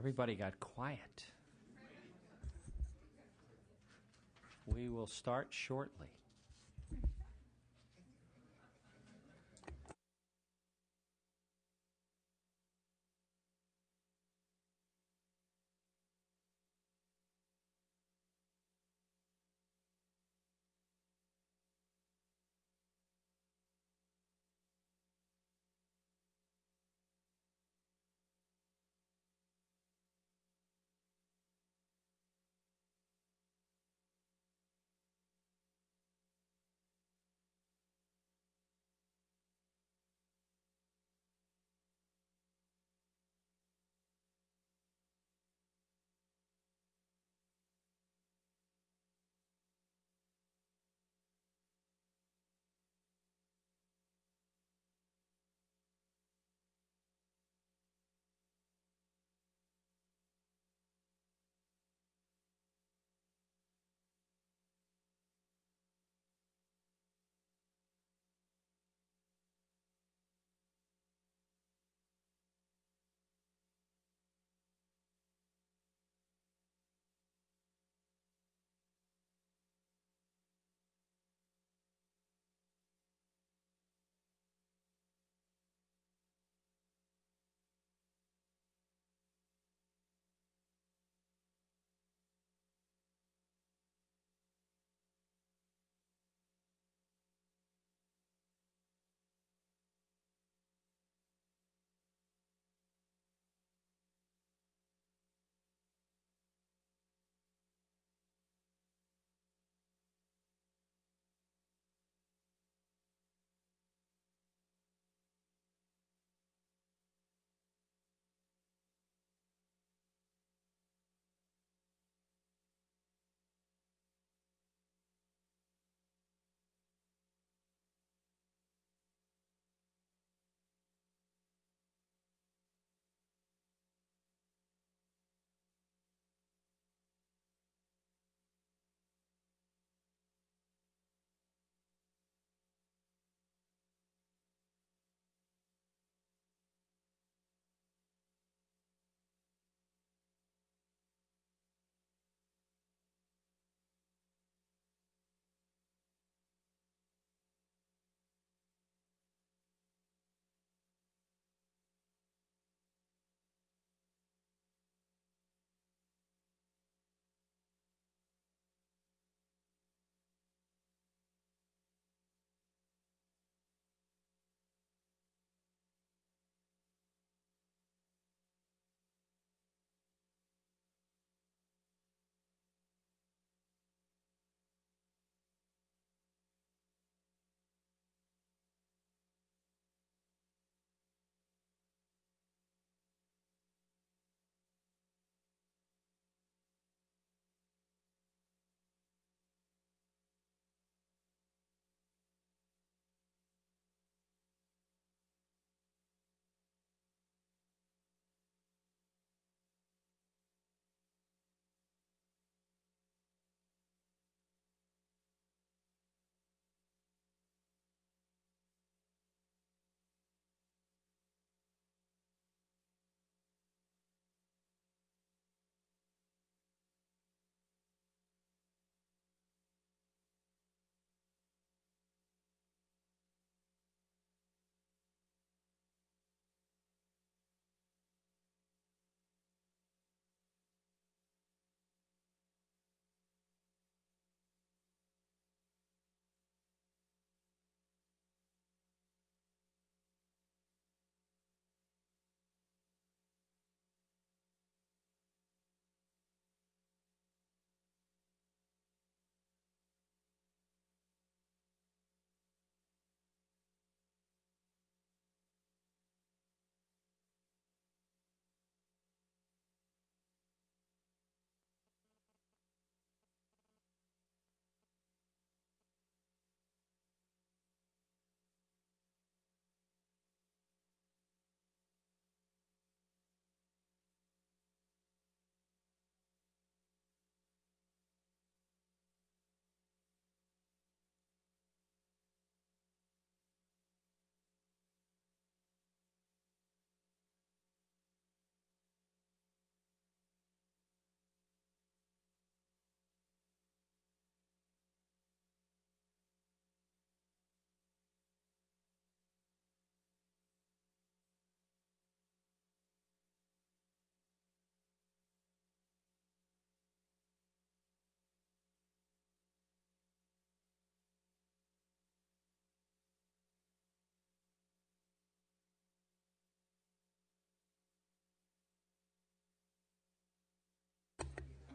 Everybody got quiet. We will start shortly.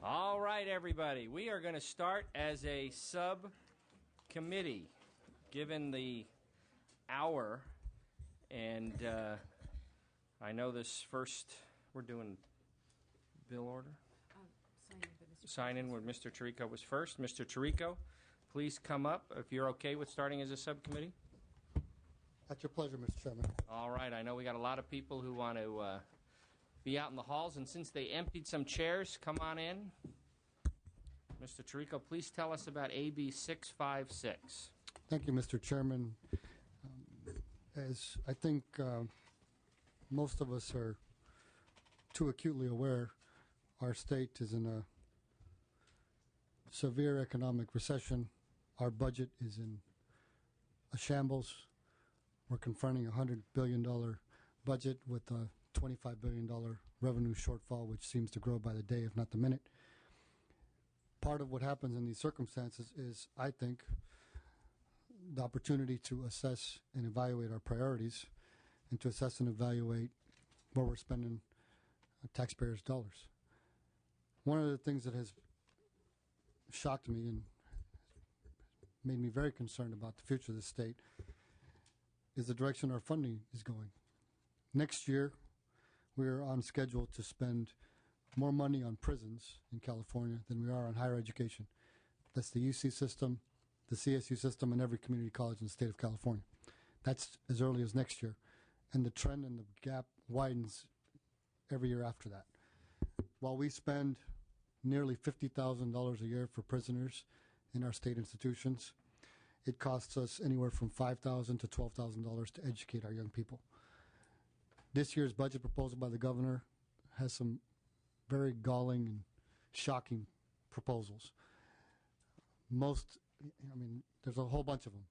All right, everybody. We are going to start as a subcommittee, given the hour. And I know this first, we're doing bill order. Sign in where Mr. Tirico was first. Mr. Tirico, please come up if you're okay with starting as a subcommittee. At your pleasure, Mr. Chairman. All right. I know we got a lot of people who want to be out in the halls, and since they emptied some chairs, come on in. Mr. Tirico, please tell us about AB 656. Thank you, Mr. Chairman. As I think most of us are too acutely aware, our state is in a severe economic recession. Our budget is in a shambles. We're confronting a $100 billion budget with a $25 billion revenue shortfall, which seems to grow by the day, if not the minute. Part of what happens in these circumstances is, I think, the opportunity to assess and evaluate our priorities and to assess and evaluate where we're spending taxpayers' dollars. One of the things that has shocked me and made me very concerned about the future of the state is the direction our funding is going. Next year, we are on schedule to spend more money on prisons in California than we are on higher education. That's the UC system, the CSU system, and every community college in the state of California. That's as early as next year. And the trend and the gap widens every year after that. While we spend nearly $50,000 a year for prisoners in our state institutions, it costs us anywhere from $5,000 to $12,000 to educate our young people. This year's budget proposal by the governor has some very galling and shocking proposals. There's a whole bunch of them.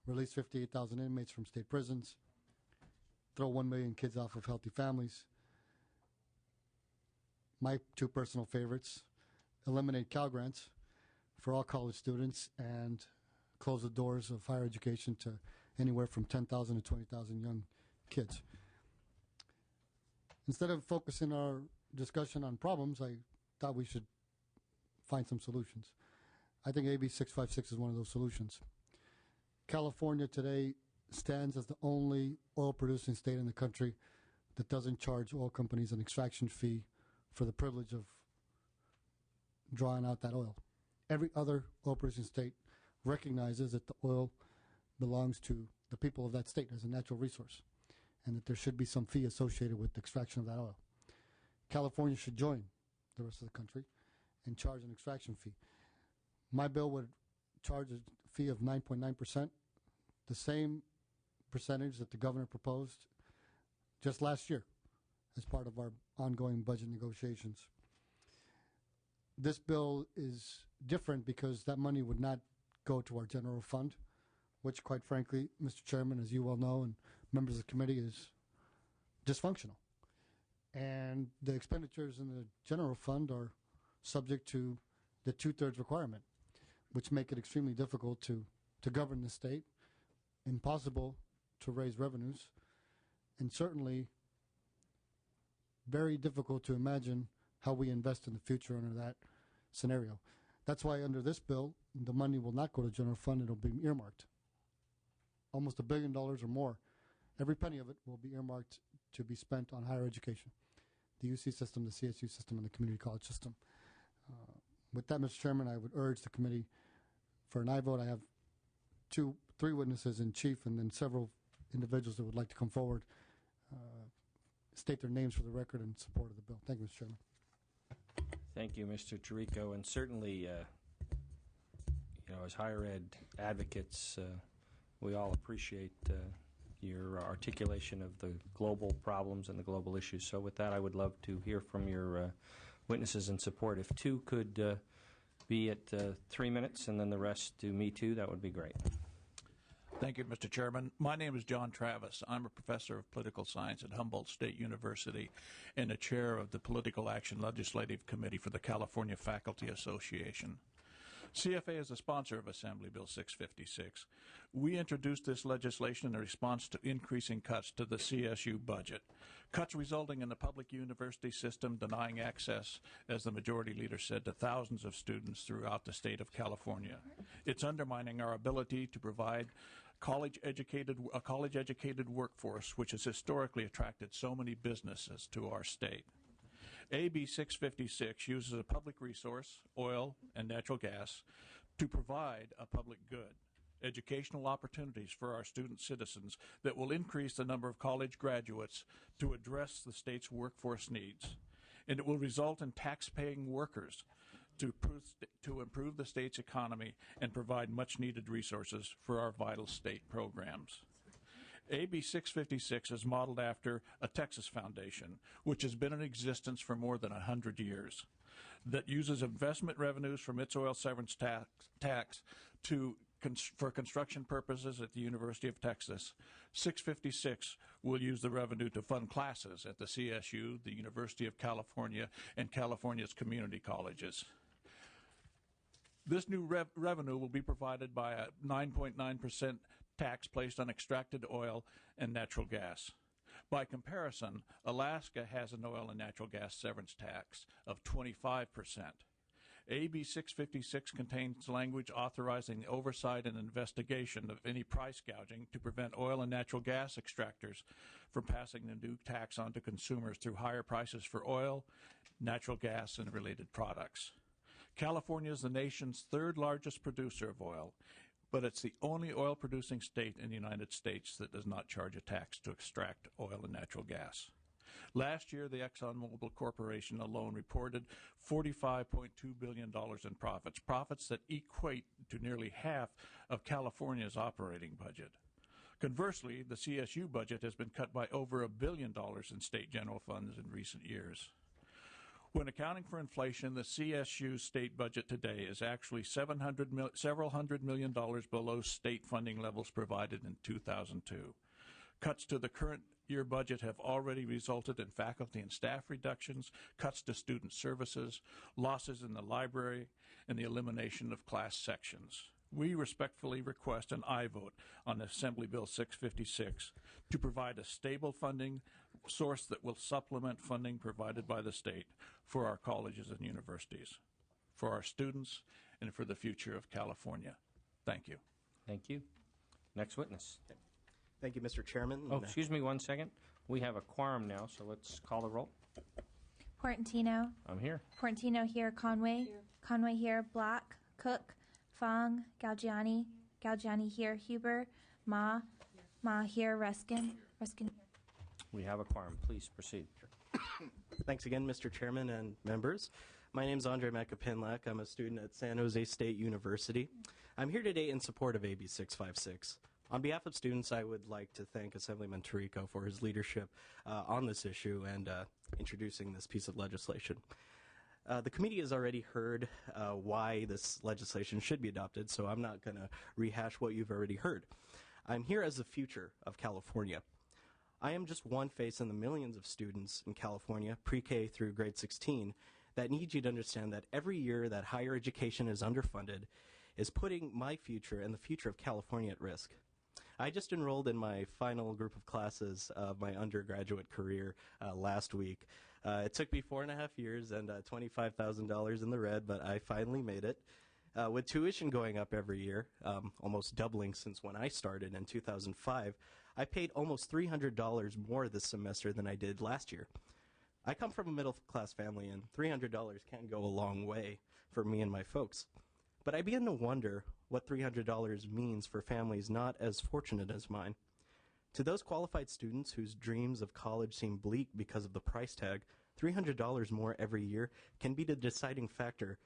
Release 58,000 inmates from state prisons, throw 1 million kids off of healthy families. My two personal favorites, eliminate Cal Grants for all college students and close the doors of higher education to anywhere from 10,000 to 20,000 young kids. Instead of focusing our discussion on problems, I thought we should find some solutions. I think AB 656 is one of those solutions. California today stands as the only oil-producing state in the country that doesn't charge oil companies an extraction fee for the privilege of drawing out that oil. Every other oil-producing state recognizes that the oil belongs to the people of that state as a natural resource, and that there should be some fee associated with the extraction of that oil. California should join the rest of the country and charge an extraction fee. My bill would charge a fee of 9.9%, the same percentage that the governor proposed just last year as part of our ongoing budget negotiations. This bill is different because that money would not go to our general fund, which, quite frankly, Mr. Chairman, as you well know, and members of the committee, is dysfunctional. And the expenditures in the general fund are subject to the 2/3 requirement, which make it extremely difficult to govern the state, impossible to raise revenues, and certainly very difficult to imagine how we invest in the future under that scenario. That's why under this bill, the money will not go to general fund, it'll be earmarked. Almost $1 billion or more. Every penny of it will be earmarked to be spent on higher education. The UC system, the CSU system, and the community college system. With that, Mr. Chairman, I would urge the committee for an aye vote. I have three witnesses in chief and then several individuals that would like to come forward, state their names for the record in support of the bill. Thank you, Mr. Chairman. Thank you, Mr. Tirico. And certainly, as higher ed advocates, we all appreciate your articulation of the global problems and the global issues. So with that, I would love to hear from your witnesses in support. If two could be at 3 minutes and then the rest to me too, that would be great. Thank you, Mr. Chairman. My name is John Travis. I'm a professor of political science at Humboldt State University and the chair of the Political Action Legislative Committee for the California Faculty Association. CFA is a sponsor of Assembly Bill 656. We introduced this legislation in response to increasing cuts to the CSU budget, cuts resulting in the public university system denying access, as the majority leader said, to thousands of students throughout the state of California. It's undermining our ability to provide a college-educated workforce, which has historically attracted so many businesses to our state. AB 656 uses a public resource, oil and natural gas, to provide a public good, educational opportunities for our student citizens that will increase the number of college graduates to address the state's workforce needs. And it will result in tax-paying workers to improve the state's economy and provide much-needed resources for our vital state programs. AB 656 is modeled after a Texas foundation, which has been in existence for more than 100 years, that uses investment revenues from its oil severance tax for construction purposes at the University of Texas. 656 will use the revenue to fund classes at the CSU, the University of California, and California's community colleges. This new revenue will be provided by a 9.9% tax placed on extracted oil and natural gas. By comparison, Alaska has an oil and natural gas severance tax of 25%. AB 656 contains language authorizing the oversight and investigation of any price gouging to prevent oil and natural gas extractors from passing the new tax on to consumers through higher prices for oil, natural gas, and related products. California is the nation's third largest producer of oil, but it's the only oil-producing state in the United States that does not charge a tax to extract oil and natural gas. Last year, the ExxonMobil Corporation alone reported $45.2 billion in profits that equate to nearly half of California's operating budget. Conversely, the CSU budget has been cut by over $1 billion in state general funds in recent years. When accounting for inflation, the CSU state budget today is actually several hundred million dollars below state funding levels provided in 2002. Cuts to the current year budget have already resulted in faculty and staff reductions, cuts to student services, losses in the library, and the elimination of class sections. We respectfully request an aye vote on Assembly Bill 656 to provide a stable funding source that will supplement funding provided by the state for our colleges and universities, for our students, and for the future of California. Thank you. Thank you. Next witness. Thank you, Mr. Chairman. Oh, excuse me 1 second. We have a quorum now, so let's call the roll. Portantino. I'm here. Portantino here. Conway. Here. Conway here. Black. Cook. Fong. Galgiani. Galgiani here. Huber. Ma. Ma here. Ruskin. Ruskin here. We have a quorum. Please proceed. Thanks again, Mr. Chairman and members. My name is Andre Macapinlac. I'm a student at San Jose State University. I'm here today in support of AB 656. On behalf of students, I would like to thank Assemblyman Tirico for his leadership on this issue and introducing this piece of legislation. The committee has already heard why this legislation should be adopted, so I'm not going to rehash what you've already heard. I'm here as the future of California. I am just one face in the millions of students in California, pre-K through grade 16, that need you to understand that every year that higher education is underfunded is putting my future and the future of California at risk. I just enrolled in my final group of classes of my undergraduate career last week. It took me 4.5 years and $25,000 in the red, but I finally made it. With tuition going up every year, almost doubling since when I started in 2005, I paid almost $300 more this semester than I did last year. I come from a middle-class family, and $300 can go a long way for me and my folks. But I begin to wonder what $300 means for families not as fortunate as mine. To those qualified students whose dreams of college seem bleak because of the price tag, $300 more every year can be the deciding factor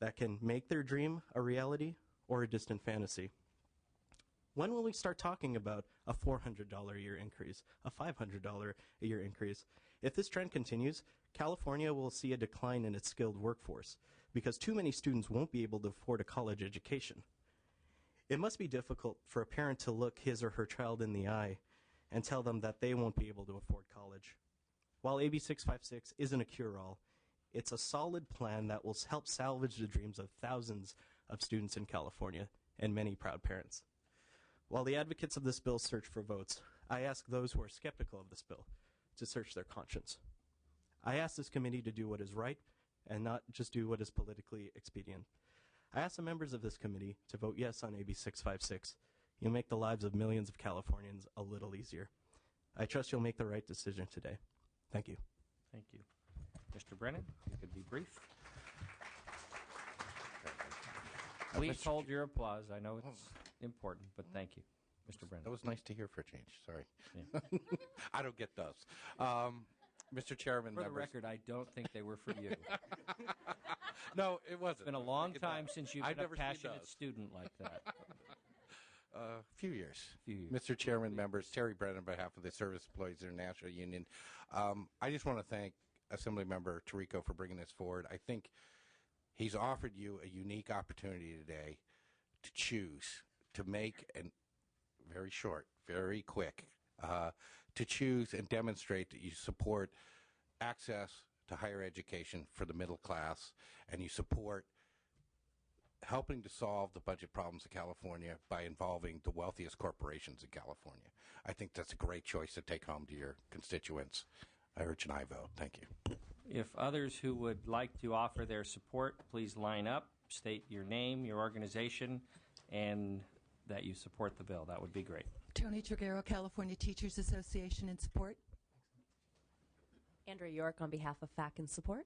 that can make their dream a reality or a distant fantasy. When will we start talking about a $400 a year increase, a $500 a year increase? If this trend continues, California will see a decline in its skilled workforce because too many students won't be able to afford a college education. It must be difficult for a parent to look his or her child in the eye and tell them that they won't be able to afford college. While AB 656 isn't a cure-all, it's a solid plan that will help salvage the dreams of thousands of students in California and many proud parents. While the advocates of this bill search for votes, I ask those who are skeptical of this bill to search their conscience. I ask this committee to do what is right and not just do what is politically expedient. I ask the members of this committee to vote yes on AB 656. You'll make the lives of millions of Californians a little easier. I trust you'll make the right decision today. Thank you. Thank you. Mr. Brennan, you could be brief. Please hold your applause. I know it's important, but thank you. Mr. Brennan. That was nice to hear for a change. Sorry. Yeah. I don't get those. Mr. Chairman, For the members. record, I don't think they were for you. No, it wasn't. It's been a long Look at time that. since you've I've been a never seen passionate those. student like that. Few years. Few years. Mr. Chairman, members, Terry Brennan on behalf of the Service Employees International Union. I just want to thank Assemblymember Tirico for bringing this forward. I think he's offered you a unique opportunity today to choose, to make, and very short, very quick, to choose and demonstrate that you support access to higher education for the middle class, and you support helping to solve the budget problems of California by involving the wealthiest corporations in California. I think that's a great choice to take home to your constituents. I urge an aye vote. Thank you. If others who would like to offer their support, please line up, state your name, your organization, and that you support the bill. That would be great. Tony Triguero, California Teachers Association, in support. Andrea York on behalf of FAC in support.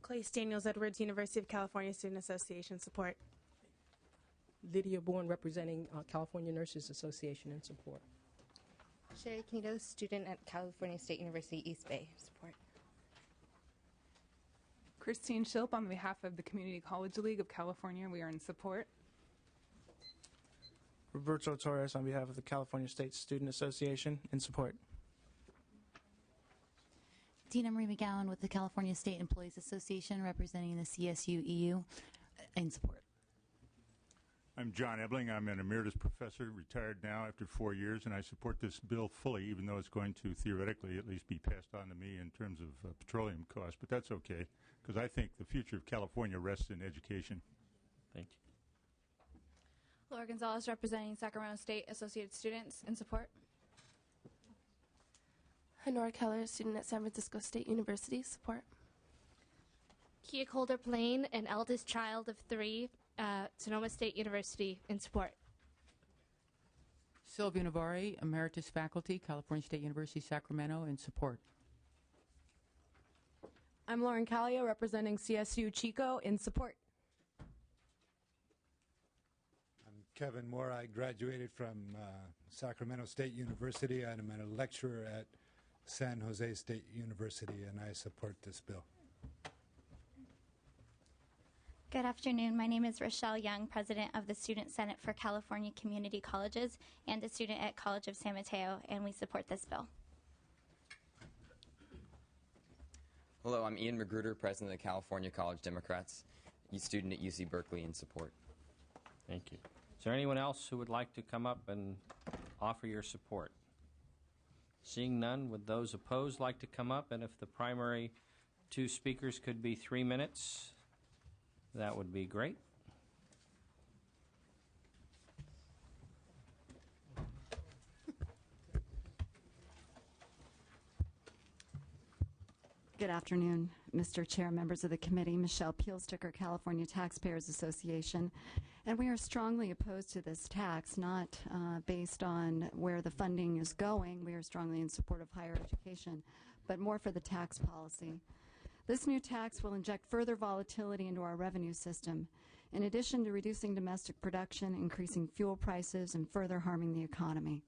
Clace Daniels, Edwards, University of California Student Association, support. Lydia Bourne, representing California Nurses Association, in support. Sherry Canedo, student at California State University, East Bay, support. Christine Schilp on behalf of the Community College League of California, we are in support. Roberto Torres on behalf of the California State Student Association, in support. Dina Marie McGowan with the California State Employees Association, representing the CSU EU, in support. I'm John Ebling. I'm an emeritus professor, retired now after 4 years, and I support this bill fully, even though it's going to theoretically at least be passed on to me in terms of petroleum costs. But that's okay, because I think the future of California rests in education. Thank you. Laura Gonzalez, representing Sacramento State Associated Students, in support. Honora Keller, student at San Francisco State University, support. Kia Colder Plain, an eldest child of 3, Sonoma State University, in support. Sylvia Navari, emeritus faculty, California State University, Sacramento, in support. I'm Lauren Callio, representing CSU Chico, in support. I'm Kevin Moore. I graduated from Sacramento State University, and I'm a lecturer at San Jose State University, and I support this bill. Good afternoon. My name is Rochelle Young, president of the Student Senate for California Community Colleges and a student at College of San Mateo, and we support this bill. Hello, I'm Ian Magruder, president of the California College Democrats, student at UC Berkeley, in support. Thank you. Is there anyone else who would like to come up and offer your support? Seeing none, would those opposed like to come up? And if the primary two speakers could be 3 minutes, that would be great. Good afternoon, Mr. Chair, members of the committee. Michelle Peelsticker, California Taxpayers Association. And we are strongly opposed to this tax, not based on where the funding is going. We are strongly in support of higher education, but more for the tax policy. This new tax will inject further volatility into our revenue system, in addition to reducing domestic production, increasing fuel prices, and further harming the economy.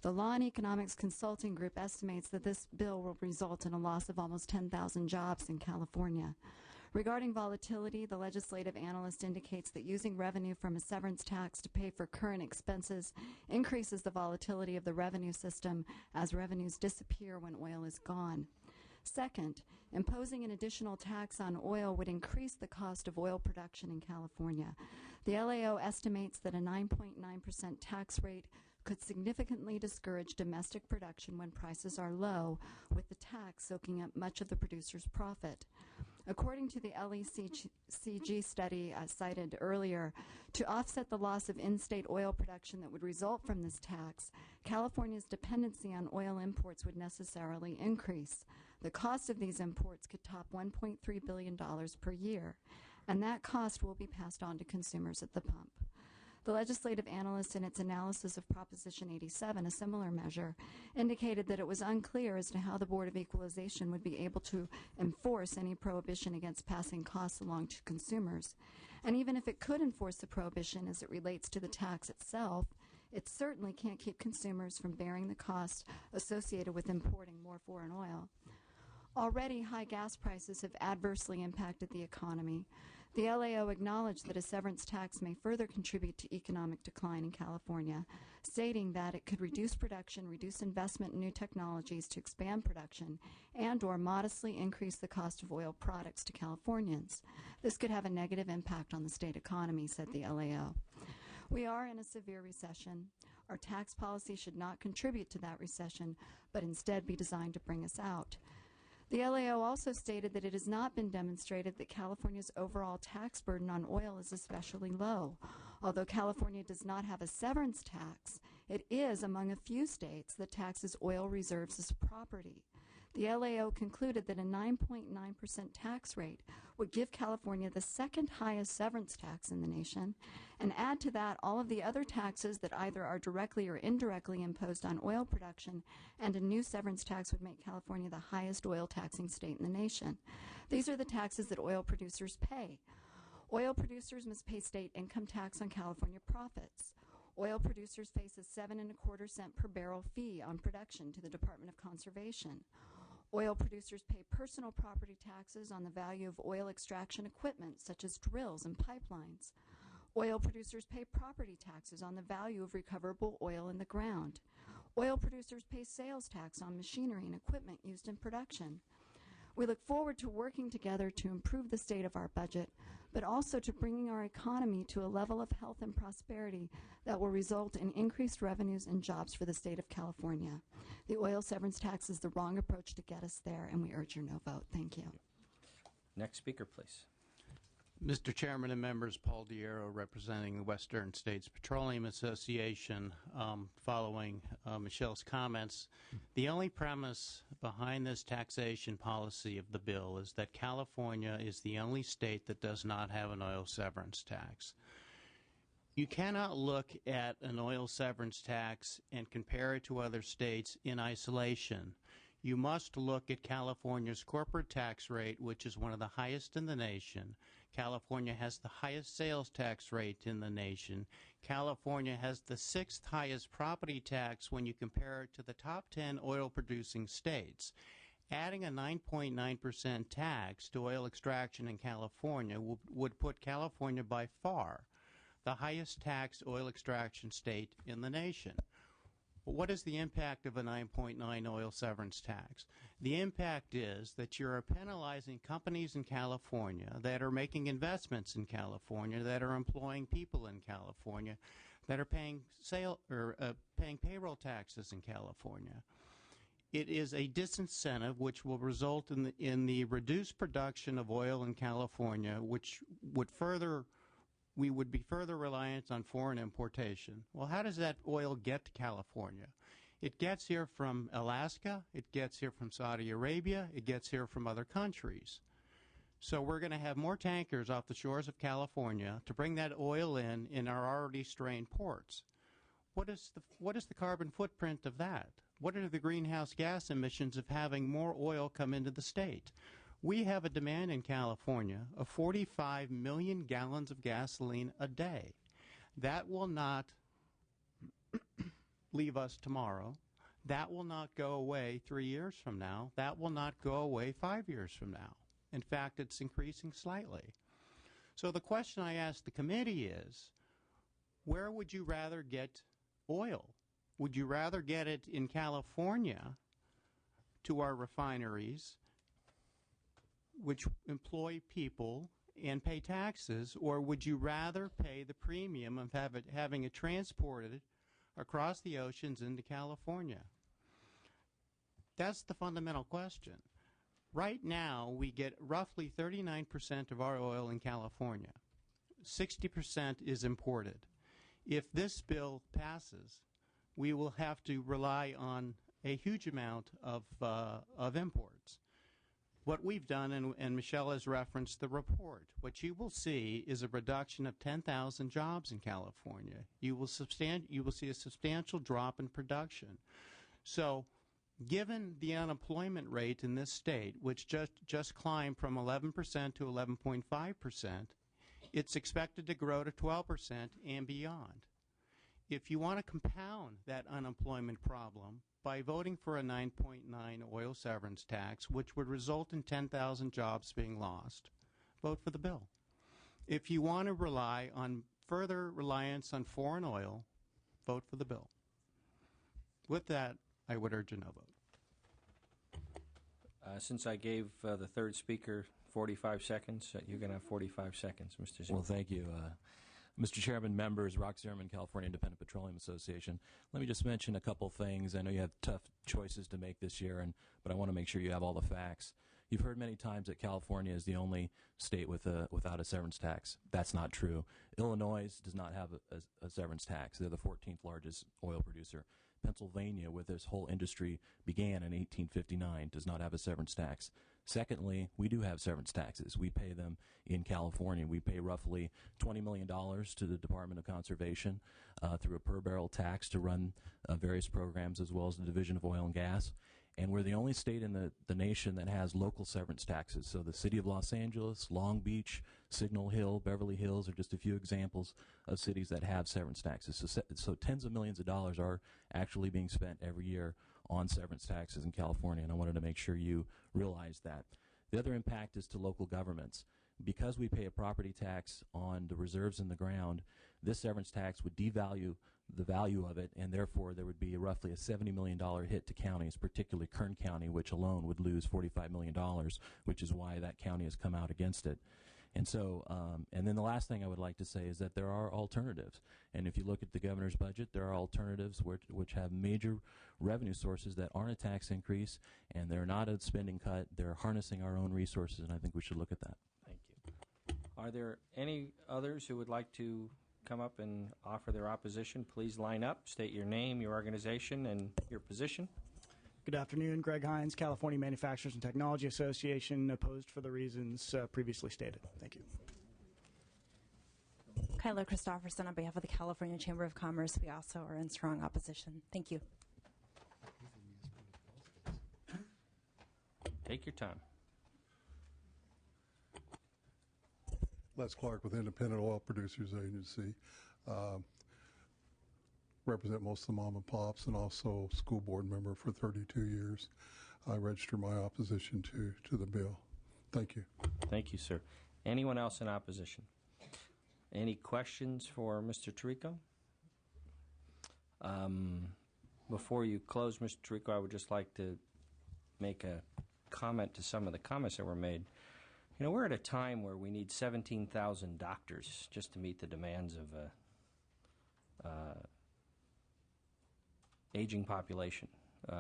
The Law and Economics Consulting Group estimates that this bill will result in a loss of almost 10,000 jobs in California. Regarding volatility, the legislative analyst indicates that using revenue from a severance tax to pay for current expenses increases the volatility of the revenue system as revenues disappear when oil is gone. Second, imposing an additional tax on oil would increase the cost of oil production in California. The LAO estimates that a 9.9% tax rate could significantly discourage domestic production when prices are low, with the tax soaking up much of the producer's profit. According to the LECG study cited earlier, to offset the loss of in-state oil production that would result from this tax, California's dependency on oil imports would necessarily increase. The cost of these imports could top $1.3 billion per year, and that cost will be passed on to consumers at the pump. The legislative analyst, in its analysis of Proposition 87, a similar measure, indicated that it was unclear as to how the Board of Equalization would be able to enforce any prohibition against passing costs along to consumers. And even if it could enforce the prohibition as it relates to the tax itself, it certainly can't keep consumers from bearing the costs associated with importing more foreign oil. Already, high gas prices have adversely impacted the economy. The LAO acknowledged that a severance tax may further contribute to economic decline in California, stating that it could reduce production, reduce investment in new technologies to expand production, and or modestly increase the cost of oil products to Californians. This could have a negative impact on the state economy, said the LAO. We are in a severe recession. Our tax policy should not contribute to that recession, but instead be designed to bring us out. The LAO also stated that it has not been demonstrated that California's overall tax burden on oil is especially low. Although California does not have a severance tax, it is among a few states that taxes oil reserves as property. The LAO concluded that a 9.9% tax rate would give California the second highest severance tax in the nation, and add to that all of the other taxes that either are directly or indirectly imposed on oil production, and a new severance tax would make California the highest oil taxing state in the nation. These are the taxes that oil producers pay. Oil producers must pay state income tax on California profits. Oil producers face a 7.25 cents per barrel fee on production to the Department of Conservation. Oil producers pay personal property taxes on the value of oil extraction equipment, such as drills and pipelines. Oil producers pay property taxes on the value of recoverable oil in the ground. Oil producers pay sales tax on machinery and equipment used in production. We look forward to working together to improve the state of our budget, but also to bringing our economy to a level of health and prosperity that will result in increased revenues and jobs for the state of California. The oil severance tax is the wrong approach to get us there, and we urge your no vote. Thank you. Next speaker, please. Mr. Chairman and members, Paul Diero representing the Western States Petroleum Association. Following Michelle's comments, the only premise behind this taxation policy of the bill is that California is the only state that does not have an oil severance tax. You cannot look at an oil severance tax and compare it to other states in isolation. You must look at California's corporate tax rate, which is one of the highest in the nation. California has the highest sales tax rate in the nation. California has the 6th highest property tax when you compare it to the top 10 oil-producing states. Adding a 9.9% tax to oil extraction in California would put California by far the highest taxed oil extraction state in the nation. What is the impact of a 9.9 oil severance tax? The impact is that you're penalizing companies in California that are making investments in California, that are employing people in California, that are paying payroll taxes in California. It is a disincentive which will result in the reduced production of oil in California, which would we would be further reliant on foreign importation. Well, how does that oil get to California? It gets here from Alaska, it gets here from Saudi Arabia, it gets here from other countries. So we're going to have more tankers off the shores of California to bring that oil in our already strained ports. What is the carbon footprint of that? What are the greenhouse gas emissions of having more oil come into the state? We have a demand in California of 45 million gallons of gasoline a day. That will not leave us tomorrow. That will not go away 3 years from now. That will not go away 5 years from now. In fact, it's increasing slightly. So the question I asked the committee is, where would you rather get oil? Would you rather get it in California to our refineries, which employ people and pay taxes, or would you rather pay the premium of having it transported across the oceans into California? That's the fundamental question. Right now, we get roughly 39% of our oil in California. 60% is imported. If this bill passes, we will have to rely on a huge amount of imports. What we've done, and Michelle has referenced the report, what you will see is a reduction of 10,000 jobs in California. You will see a substantial drop in production. So, given the unemployment rate in this state, which just climbed from 11% to 11.5%, it's expected to grow to 12% and beyond. If you want to compound that unemployment problem by voting for a 9.9 oil severance tax, which would result in 10,000 jobs being lost, vote for the bill. If you want to rely on further reliance on foreign oil, vote for the bill. With that, I would urge a no vote. Since I gave the third speaker 45 seconds, you're going to have 45 seconds, Mr. Zimmerman. Well, thank you. Mr. Chairman, members, Rock Zimmerman, California Independent Petroleum Association. Let me just mention a couple things. I know you have tough choices to make this year, but I want to make sure you have all the facts. You've heard many times that California is the only state without a severance tax. That's not true. Illinois does not have a severance tax. They're the 14th largest oil producer. Pennsylvania, where this whole industry began in 1859, does not have a severance tax. Secondly, we do have severance taxes. We pay them in California. We pay roughly $20 million to the Department of Conservation through a per-barrel tax to run various programs, as well as the Division of Oil and Gas. And we're the only state in the nation that has local severance taxes. So the city of Los Angeles, Long Beach, Signal Hill, Beverly Hills are just a few examples of cities that have severance taxes. So tens of millions of dollars are actually being spent every year on severance taxes in California, and I wanted to make sure you realize that. The other impact is to local governments. Because we pay a property tax on the reserves in the ground, this severance tax would devalue the value of it, and therefore there would be roughly a $70 million hit to counties, particularly Kern County, which alone would lose $45 million, which is why that county has come out against it. And so, and then the last thing I would like to say is that there are alternatives. And if you look at the governor's budget, there are alternatives which have major revenue sources that aren't a tax increase, and they're not a spending cut. They're harnessing our own resources, and I think we should look at that. Thank you. Are there any others who would like to come up and offer their opposition? Please line up, state your name, your organization, and your position. Good afternoon. Greg Hines, California Manufacturers and Technology Association, opposed for the reasons previously stated. Thank you. Kyla Christofferson on behalf of the California Chamber of Commerce. We also are in strong opposition. Thank you. Take your time. Les Clark with Independent Oil Producers Agency. Represent most of the mom and pops, and also school board member for 32 years. I register my opposition to the bill. Thank you. Thank you, sir. Anyone else in opposition? Any questions for Mr. Tirico? Before you close, Mr. Tirico, I would just like to make a comment to some of the comments that were made. You know, we're at a time where we need 17,000 doctors just to meet the demands of a aging population.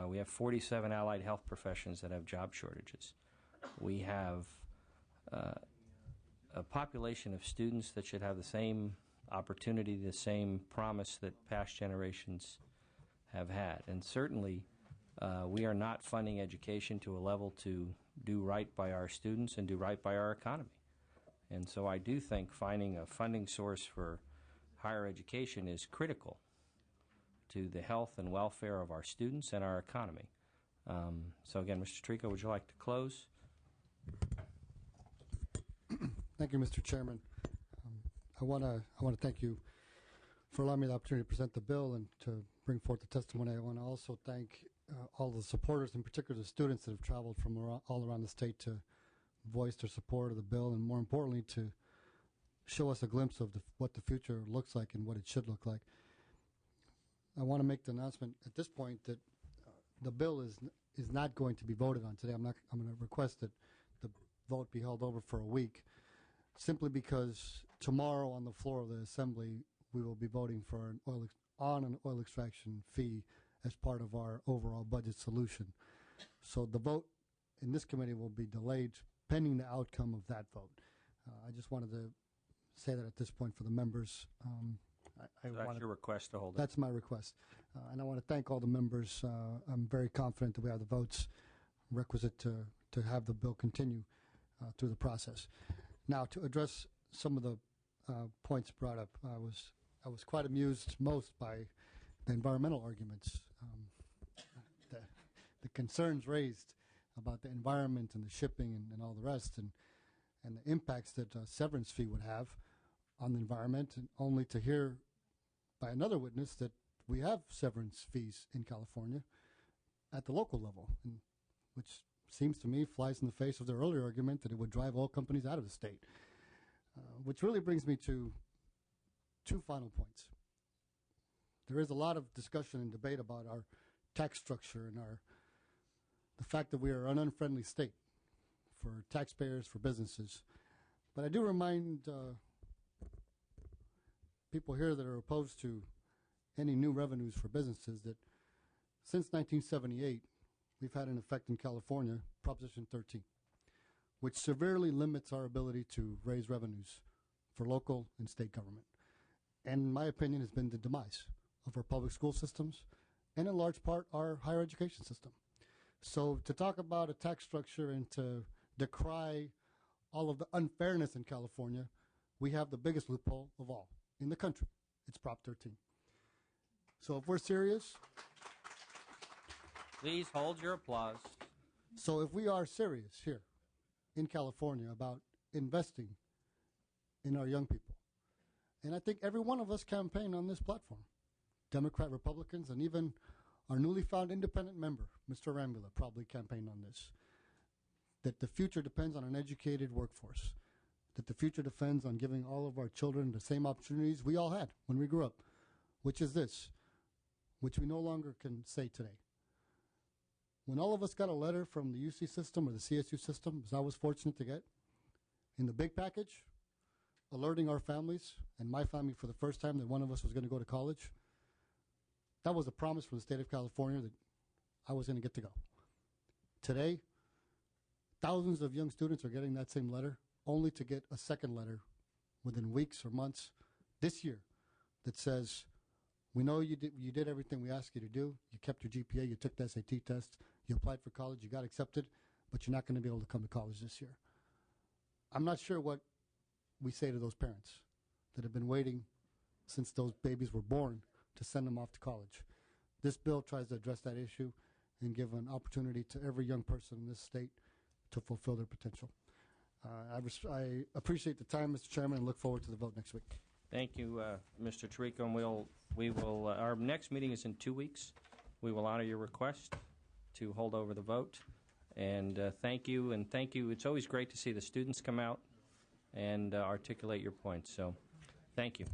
We have 47 allied health professions that have job shortages. We have a population of students that should have the same opportunity, the same promise that past generations have had. And certainly, we are not funding education to a level to do right by our students and do right by our economy. And so I do think finding a funding source for higher education is critical to the health and welfare of our students and our economy. So again, Mr. Tirico, would you like to close? Thank you, Mr. Chairman. I want to thank you for allowing me the opportunity to present the bill and to bring forth the testimony. I want to also thank all the supporters, in particular the students that have traveled from all around the state to voice their support of the bill, and more importantly, to show us a glimpse of what the future looks like and what it should look like. I want to make the announcement at this point that the bill is not going to be voted on today. I'm going to request that the vote be held over for a week, simply because tomorrow on the floor of the Assembly we will be voting for an oil extraction fee as part of our overall budget solution. So the vote in this committee will be delayed pending the outcome of that vote. I just wanted to say that at this point for the members. That's your request to hold it. That's my request. And I want to thank all the members. I'm very confident that we have the votes requisite to have the bill continue through the process. Now, to address some of the points brought up, I was quite amused most by the environmental arguments, the concerns raised about the environment and the shipping and all the rest, and the impacts that a severance fee would have on the environment, and only to hear by another witness that we have severance fees in California at the local level, which seems to me flies in the face of their earlier argument that it would drive oil companies out of the state. Which really brings me to two final points. There is a lot of discussion and debate about our tax structure and the fact that we are an unfriendly state for taxpayers, for businesses. But I do remind people here that are opposed to any new revenues for businesses that since 1978, we've had an effect in California, Proposition 13, which severely limits our ability to raise revenues for local and state government. And in my opinion, has been the demise of our public school systems and in large part our higher education system. So to talk about a tax structure and to decry all of the unfairness in California, we have the biggest loophole of all in the country. It's Prop 13. So if we're serious... Please hold your applause. So if we are serious here in California about investing in our young people, and I think every one of us campaigned on this platform, Democrat, Republicans, and even our newly found independent member, Mr. Rambula, probably campaigned on this, that the future depends on an educated workforce, that the future depends on giving all of our children the same opportunities we all had when we grew up, which is this, which we no longer can say today. When all of us got a letter from the UC system or the CSU system, as I was fortunate to get, in the big package, alerting our families, and my family for the first time, that one of us was going to go to college, that was a promise from the state of California that I was going to get to go. Today, thousands of young students are getting that same letter, only to get a second letter within weeks or months this year that says, we know you did everything we asked you to do. You kept your GPA, you took the SAT test, you applied for college, you got accepted, but you're not going to be able to come to college this year. I'm not sure what we say to those parents that have been waiting since those babies were born to send them off to college. This bill tries to address that issue and give an opportunity to every young person in this state to fulfill their potential. I appreciate the time, Mr. Chairman, and look forward to the vote next week. Thank you, Mr. Tirico, and we will. Our next meeting is in 2 weeks. We will honor your request to hold over the vote, and thank you. And thank you. It's always great to see the students come out and articulate your points. So, thank you.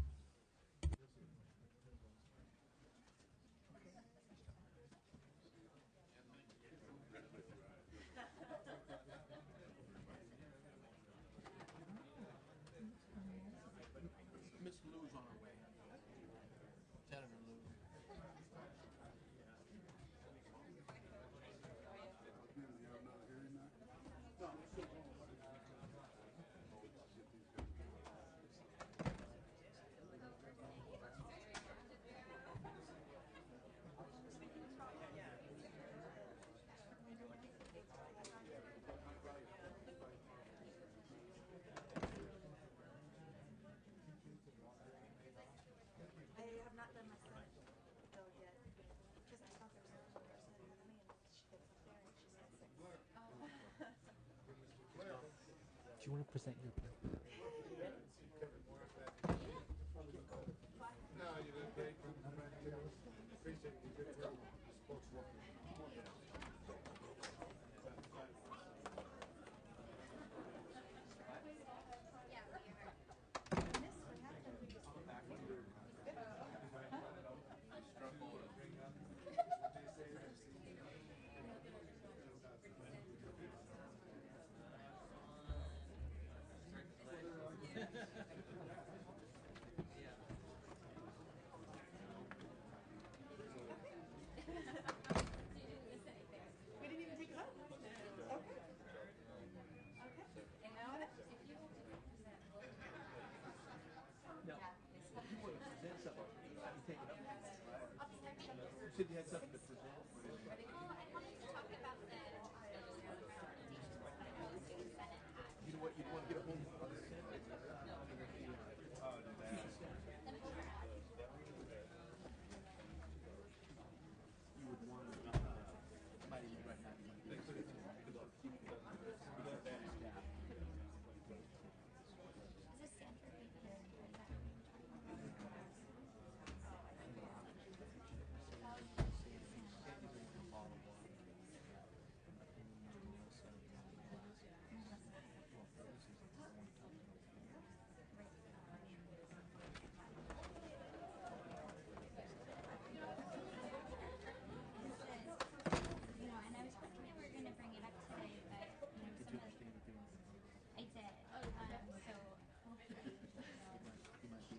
Do you want to present your bill? No, you did great. Appreciate it. Good work. Spokeswoman. said you had something to present. You know what? You want to get a hold of the Senate? You would want to might even right now.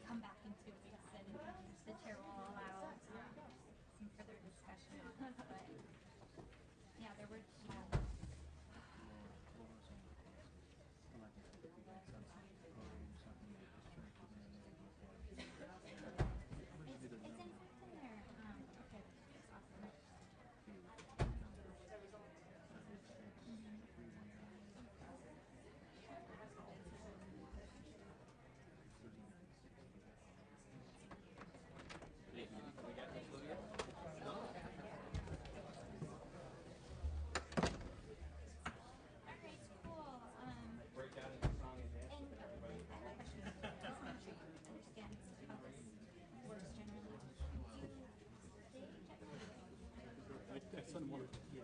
Come back in 2 weeks and the chair will allow some further discussion on it. But yeah, there were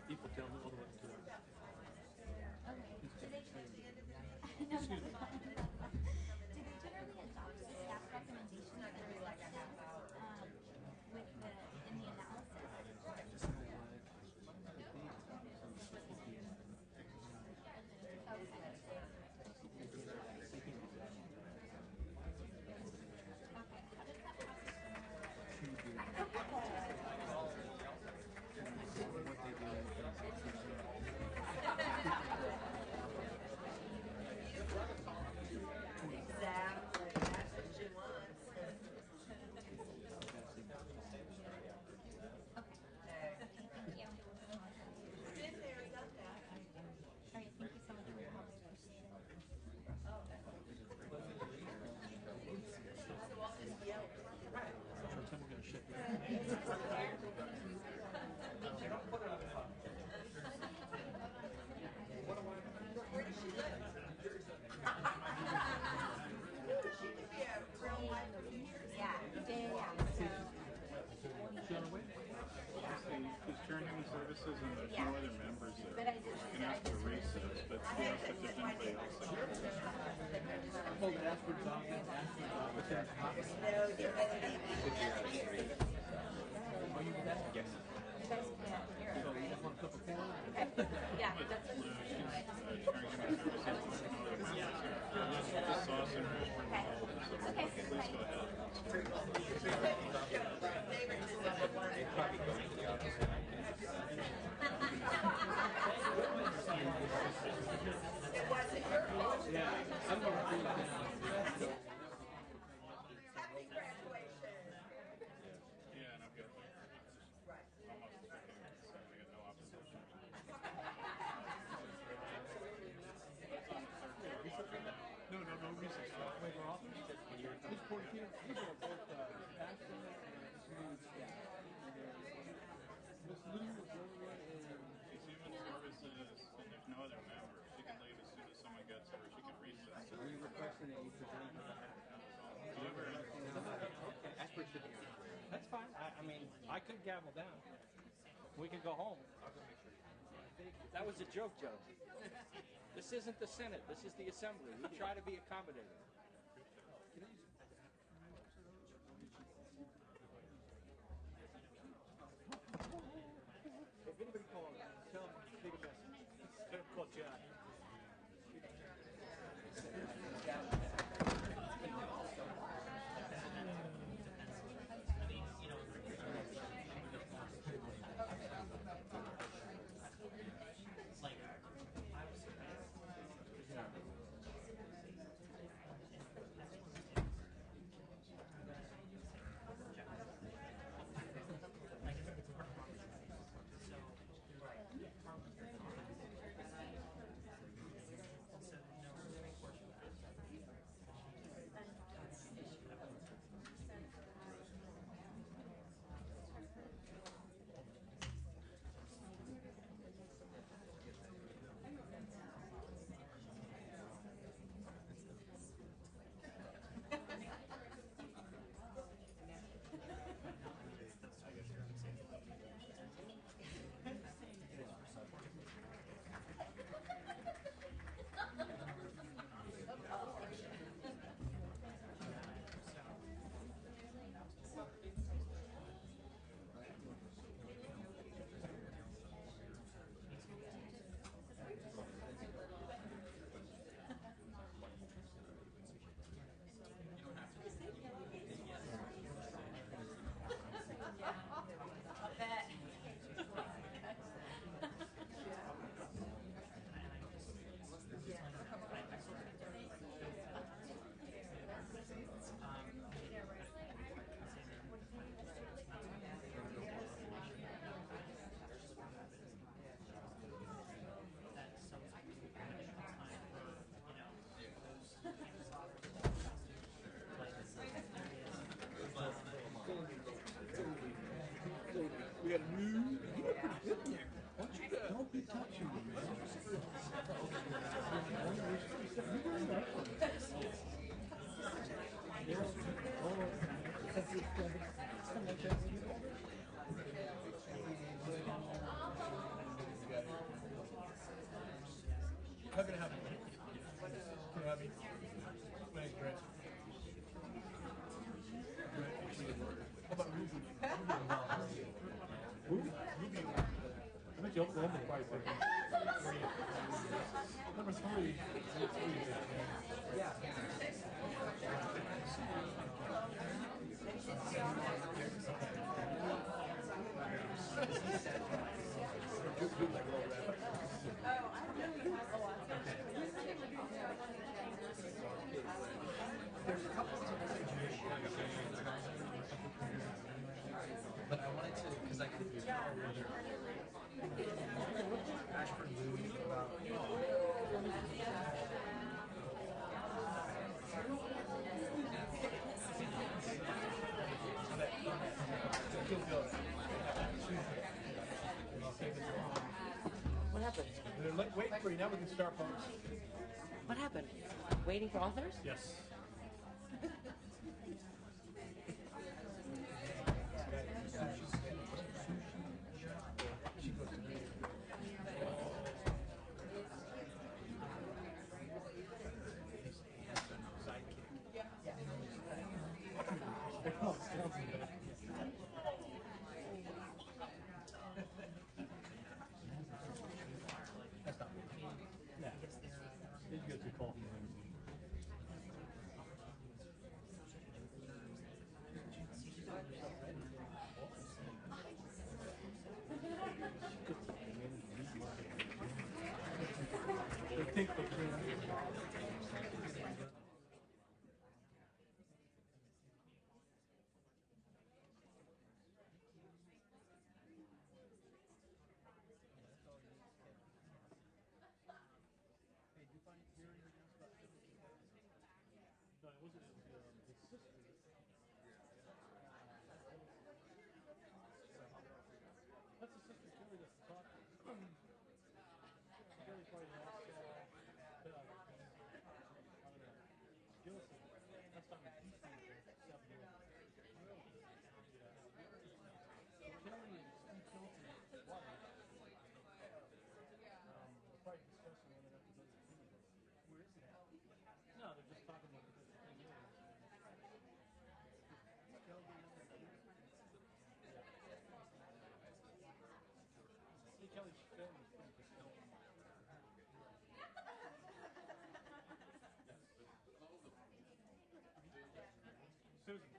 People tell me all the way to it. okay. Do they no, no, no. Do they generally adopt the staff recommendations that are listed with in the analysis? Services and there's no other members there. You can ask for races, but you ask if there's anybody else there. Hold it, ask for Tom, ask for Are you with that? Yes. So you just want a cup of corn? Yeah, that's This sauce and okay. please go ahead. Yeah, I'm going to do that. Happy graduation. Yeah, and I've got almost I got no opposition. No recess. Wait, we're off. This poor kid, people are both Ashton and Smooth staff. Miss Lou was over there and She's human services, and there's no other member. She can leave as soon as someone gets her. She can recess. we requested that you present her back. That's pretty good. That's fine. I mean, I could gavel down. We could go home. That was a joke, Joe. This isn't the Senate. This is the Assembly. We try to be accommodating. If anybody calls, tell them to take a message. Tell them to call Jack. Don't be touching me, man. How can I help you? Can I help you? Thanks, Brett. How about Ruby? Ruby? Ruby. I bet you Oklahoma fight for Number 3. Yeah. There's a couple of but I wanted to, because I couldn't tell whether Ashford knew about. What happened? They're waiting for you. Now we can start, folks. What happened? Waiting for authors? Yes. Susan.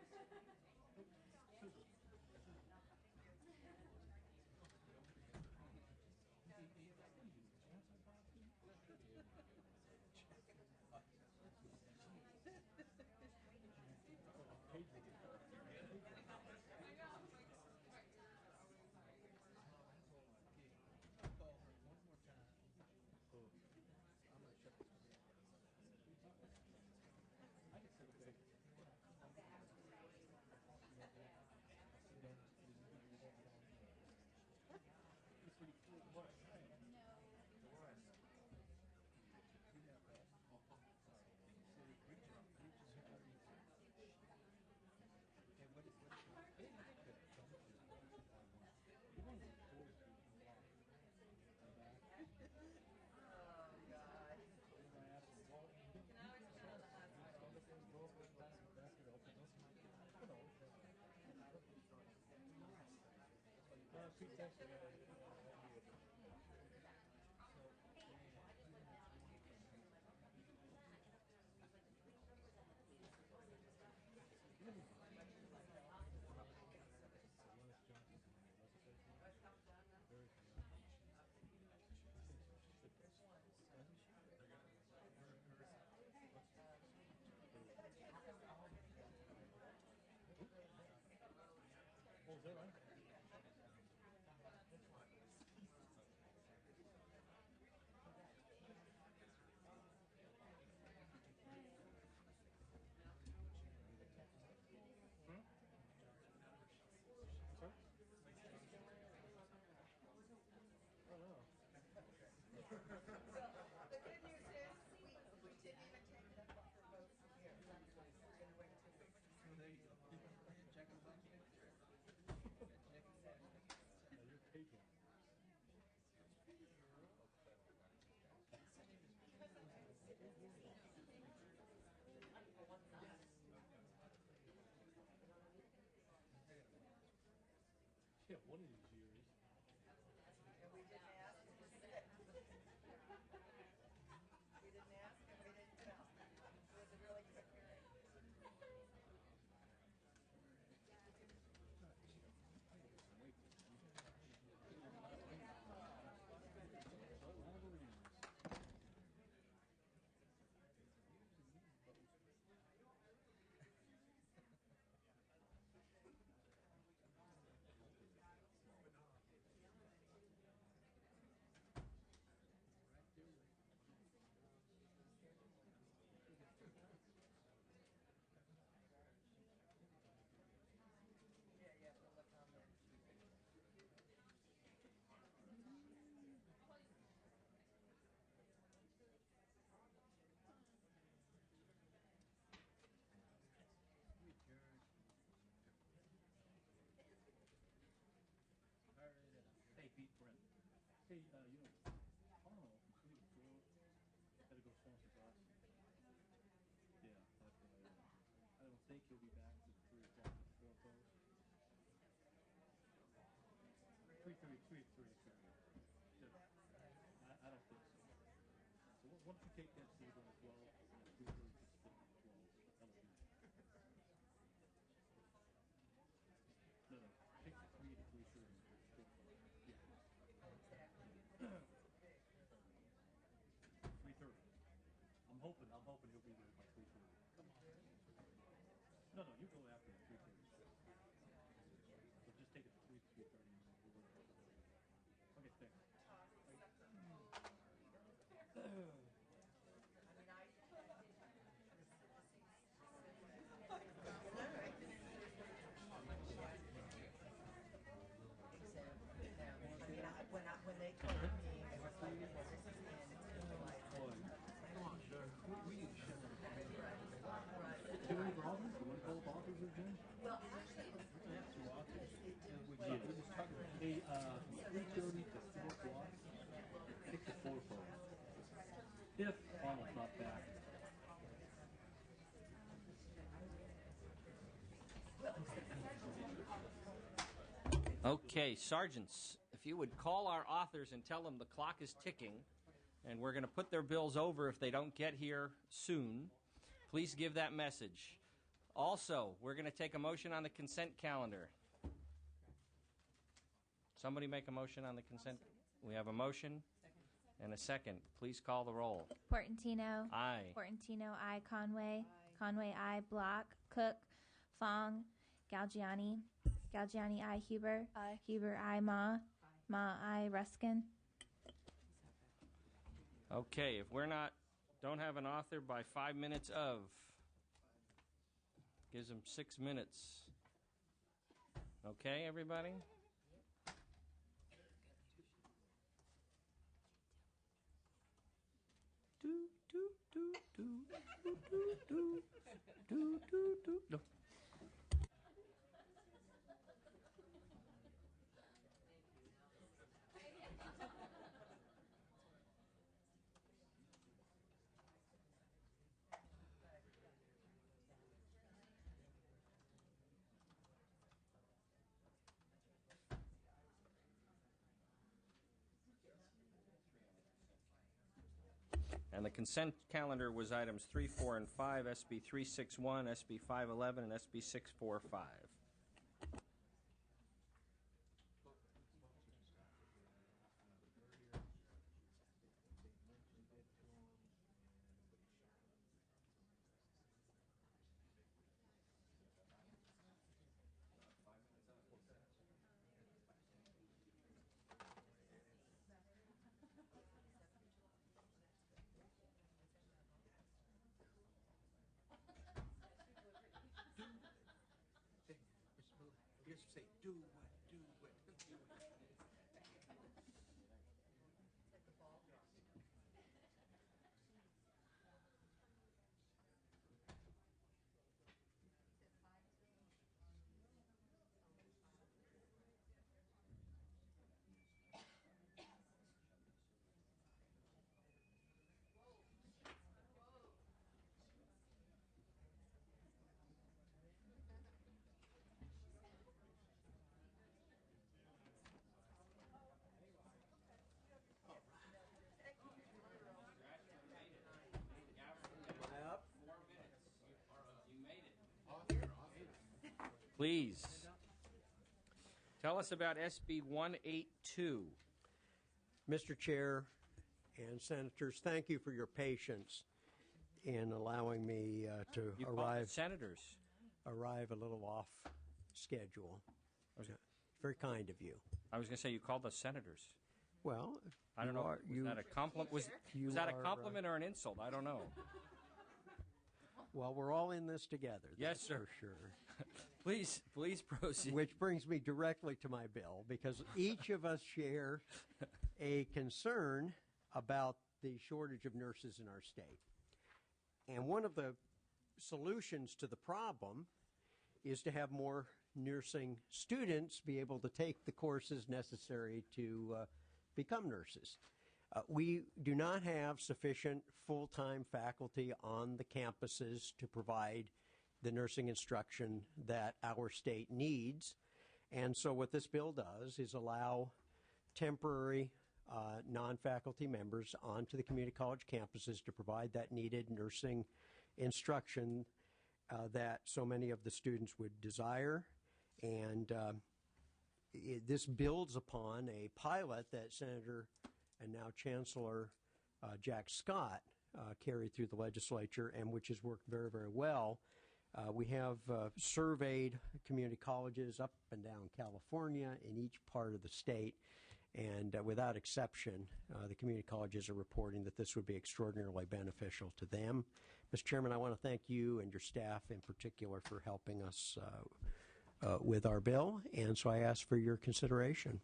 Is that right? Yeah, one of these years. And we didn't ask him to sit. We didn't ask him, we didn't tell. It was a really quick hearing. Hey, Pete, Brent. Hey, I don't know, maybe four. Gotta go sponsor class. Yeah, that's what I don't think he'll be back to 3 o'clock before those. 3:30. I don't think so. So once you take that seat on 12, 3:30 to 12, that'll be. No, take the 3 to 3:30. Yeah. 3:30. I'm hoping he'll be there by 3:30. Come on. No, you go after him, 3:30. So just take it to 3:30. Okay, thanks. When they told me, it was like, and it's July. Come on, sir. We need to shut up. Do you want Brothers? You want to call Brothers or Jim? Well, actually, it was. Yeah, we just talked about, hey, 3:30 to 4 o'clock. Pick the 4 o'clock. If Arnold's not back. Okay, sergeants, if you would call our authors and tell them the clock is ticking, and we're going to put their bills over if they don't get here soon. Please give that message. Also, we're going to take a motion on the consent calendar. Somebody make a motion on the consent. We have a motion and a second. Please call the roll. Portantino. Aye. Portantino, aye. Conway. Conway, aye. Block. Cook. Fong. Galgiani. Galgiani, aye. Huber. Aye. Huber, aye. Ma. Ma, aye. Ruskin. Okay, if we're don't have an author by 5 minutes of, gives them 6 minutes. Okay, everybody? No. And the consent calendar was items 3, 4, and 5, SB 361, SB 511, and SB 645. Yes, say, do what, do what, do what. please. Tell us about SB 182. Mr. Chair and Senators, thank you for your patience in allowing me to You called arrive the senators. arrive a little off schedule. Very kind of you. I was going to say you called the senators. Well, I don't know. Was that a compliment? Was that a compliment or an insult? I don't know. Well, we're all in this together. Yes, that's sir. For sure. Please proceed. Which brings me directly to my bill, because each of us share a concern about the shortage of nurses in our state. And one of the solutions to the problem is to have more nursing students be able to take the courses necessary to become nurses. We do not have sufficient full-time faculty on the campuses to provide the nursing instruction that our state needs. And so what this bill does is allow temporary non-faculty members onto the community college campuses to provide that needed nursing instruction that so many of the students would desire. And this builds upon a pilot that Senator and now Chancellor Jack Scott carried through the legislature, and which has worked very, very well. We have surveyed community colleges up and down California in each part of the state, and without exception, the community colleges are reporting that this would be extraordinarily beneficial to them. Mr. Chairman, I want to thank you and your staff in particular for helping us with our bill, and so I ask for your consideration.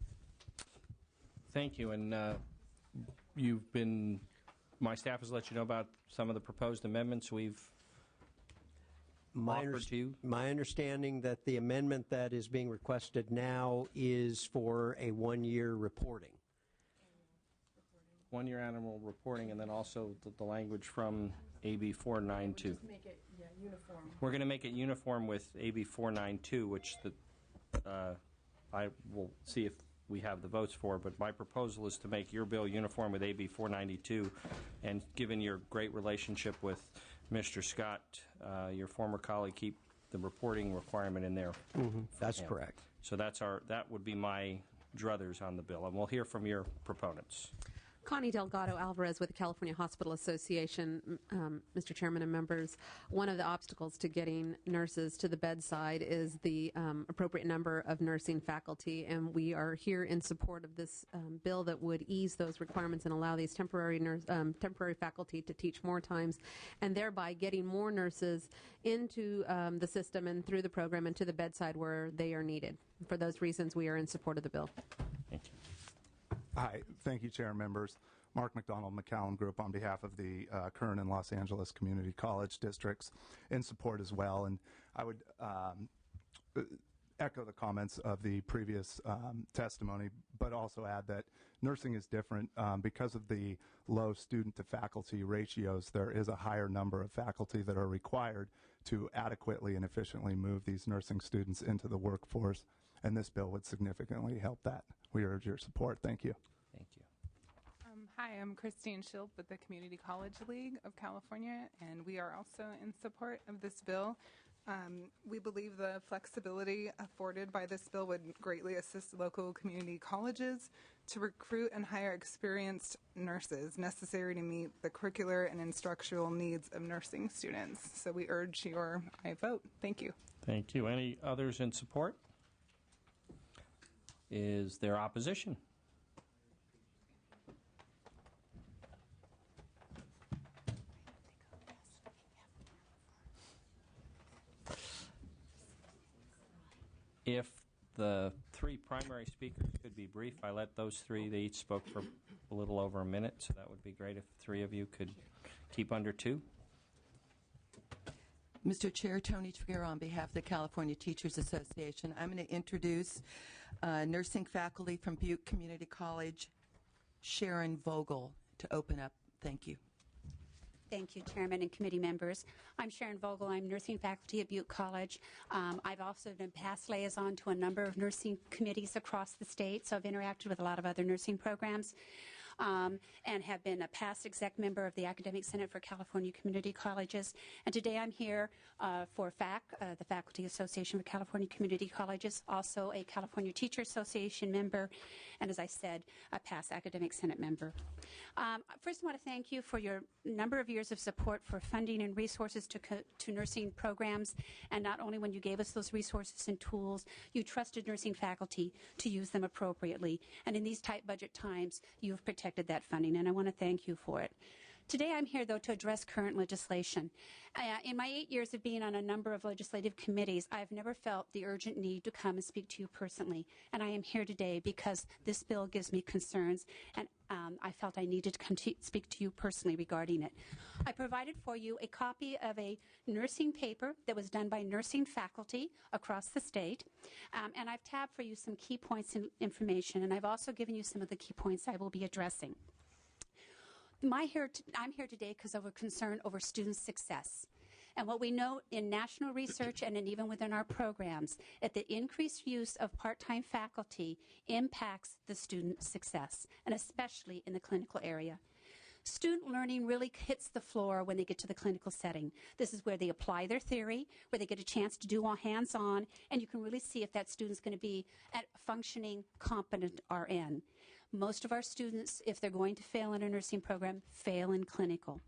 Thank you. And my staff has let you know about some of the proposed amendments we've offered to you. My understanding that the amendment that is being requested now is for a one-year reporting. One-year annual reporting, and then also the language from AB 492. Just make it uniform. We're going to make it uniform with AB 492, which I will see if we have the votes for, but my proposal is to make your bill uniform with AB 492, and given your great relationship with Mr. Scott, your former colleague, keep the reporting requirement in there. That's correct. So that would be my druthers on the bill, and we'll hear from your proponents. Connie Delgado Alvarez with the California Hospital Association. Mr. Chairman and members, one of the obstacles to getting nurses to the bedside is the appropriate number of nursing faculty, and we are here in support of this bill that would ease those requirements and allow these temporary faculty to teach more times, and thereby getting more nurses into the system and through the program and to the bedside where they are needed. For those reasons, we are in support of the bill. Thank you. Hi, thank you, Chair and members. Mark McDonald, McCallum Group, on behalf of the Kern and Los Angeles Community College districts, in support as well. And I would echo the comments of the previous testimony, but also add that nursing is different because of the low student-to-faculty ratios. There is a higher number of faculty that are required to adequately and efficiently move these nursing students into the workforce, and this bill would significantly help that. We urge your support. Thank you. Thank you. Hi, I'm Christine Schilp with the Community College League of California, and we are also in support of this bill. We believe the flexibility afforded by this bill would greatly assist local community colleges to recruit and hire experienced nurses necessary to meet the curricular and instructional needs of nursing students. So we urge your vote. Thank you. Thank you. Any others in support? Is there opposition? If the three primary speakers could be brief, I let those three, they each spoke for a little over a minute, so that would be great if the three of you could keep under 2. Mr. Chair, Tony Trigueiro on behalf of the California Teachers Association. I'm going to introduce nursing faculty from Butte Community College, Sharon Vogel, to open up. Thank you. Thank you, Chairman and committee members. I'm Sharon Vogel. I'm nursing faculty at Butte College. I've also been past liaison to a number of nursing committees across the state, so I've interacted with a lot of other nursing programs. and have been a past exec member of the Academic Senate for California Community Colleges. And today I'm here for FAC, the Faculty Association for California Community Colleges, also a California Teacher Association member, and as I said, a past Academic Senate member. First, I want to thank you for your number of years of support for funding and resources to nursing programs, and not only when you gave us those resources and tools, you trusted nursing faculty to use them appropriately. And in these tight budget times, you've protected that funding, and I want to thank you for it. Today I'm here, though, to address current legislation. In my 8 years of being on a number of legislative committees, I've never felt the urgent need to come and speak to you personally. And I am here today because this bill gives me concerns, and I felt I needed to come to speak to you personally regarding it. I provided for you a copy of a nursing paper that was done by nursing faculty across the state, and I've tabbed for you some key points and information, and I've also given you some of the key points I will be addressing. I'm here today because of a concern over student success. And what we know in national research and even within our programs, that the increased use of part-time faculty impacts the student success, and especially in the clinical area. Student learning really hits the floor when they get to the clinical setting. This is where they apply their theory, where they get a chance to do all hands-on, and you can really see if that student's going to be a functioning, competent RN. Most of our students, if they're going to fail in a nursing program, fail in clinical.